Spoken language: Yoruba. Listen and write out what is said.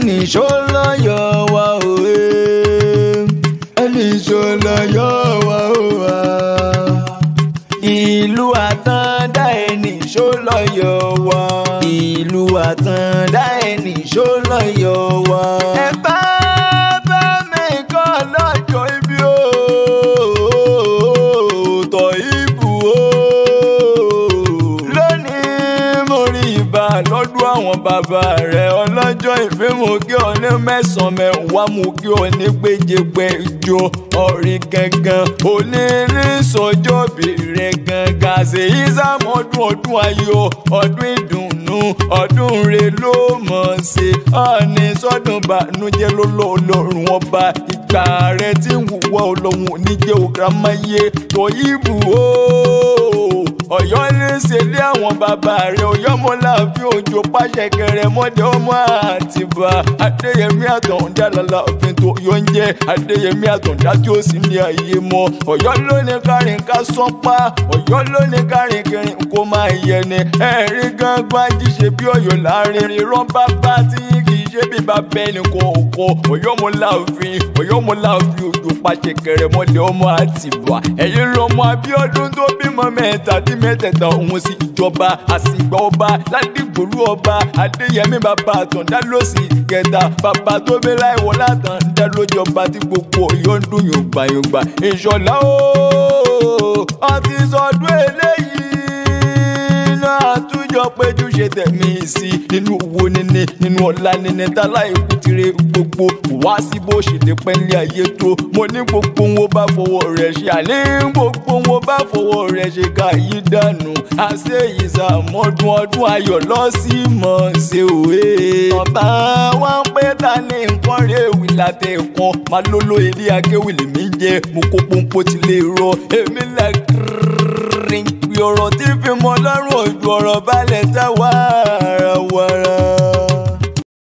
ẹni Ishola yọ̀wá òwe ẹni Ishola yọ̀wá òwà ìlú àtàndá ẹni Ishola yọ̀wá ìlú àtàndá ẹni Ishola yọ̀wá. ẹ bá mi kọ́ lọ́jọ́ ibi o tọ̀ ibù o lónìí mo rí ibà lọ́dún àwọn bàbá rẹ̀ ọlọ́jọ́ ìfẹ́ mo kí ọ ní mẹ́sàn-án mẹ́wàá mo kí ọ ní gbèjègbèjọ ọ̀rìn gangan onírìnsọjọ́ bèrè gangan àṣeyí sàmọ́dún ọdún ayọ̀ ọdún ìdùnnú ọdún rẹ̀ ló mọ̀ ṣe ọ̀ọ́ni sọ́dún bànújẹ́ lọ́lọ́run ọba ìgbà rẹ̀ tí ń wùwọ́ ọlọ́run oníjẹ́ ògrámáyé tó yíbù o Ọ̀yọ́ ní ṣẹlẹ àwọn bàbá rẹ̀ Ọ̀yọ́mọlá fi òjò pàṣẹ kẹrẹ mọdẹ ọmọ Àtìbà Adéyẹmí Àtàndá lálá òfin tó yọ ń jẹ Adéyẹmí Àtàndá tí ó sì ní ayé mọ́ Ọ̀yọ́ ló ní kárin ká sọpá Ọ̀yọ́ ló ní kárin kẹrin kó máa yẹ ni ẹ̀rí gángan jíṣe bí Ọ̀yọ́ láàrin rírán bàbá tí kì í ṣe bí bàbá ẹnì kọ̀ọ̀kan Ọ̀yọ́mọlá fi òjò pàṣẹ kẹrẹ mọdẹ ọmọ Àtìbà ẹ̀yin lọmọ Abíọ́dún tó bímọ mẹ́tẹ̀ẹ̀ta òun sì ìjọba àsìgbà ọba ládìgbòlú ọba Adéyẹmí bàbá Àtàndá ló sì kẹta bàbá tó bí láìwọ látàndá lójọba tí gbogbo Ọ̀yọ́ ń dùn yòǹgbàyòǹgbà Ìṣọ̀lá o ọtí sọdún eléyìí náà àtúnjọ péjú ṣe tẹ̀mí sí nínú owó níní nínú ọlá níní táláìkú tiré gbogbo wá sí bó ṣe lè pẹ́ńlẹ̀ ayé tó mo ní gbogbo wọn bá fọwọ́ rẹ̀ ṣe àní gbogbo wọn bá fọwọ́ rẹ̀ ṣe ká yí dànù àṣẹ ìsàmọ́dún ọdún ayọ̀ lọ́sí mọ̀ ṣe òwe. ọ̀tá wọn pé ta ní nǹkan rẹ̀ wí látẹ̀ kan máa lóló ilé akéwì lèmi jẹ́ mo kó pọ́npọ́ ti lè rọ èmi lẹ́kìrì ọ̀rọ̀ tí fi mọ́ lọ́rùn ojú ọ̀rọ̀ balẹ̀ tá wàrà wàrà.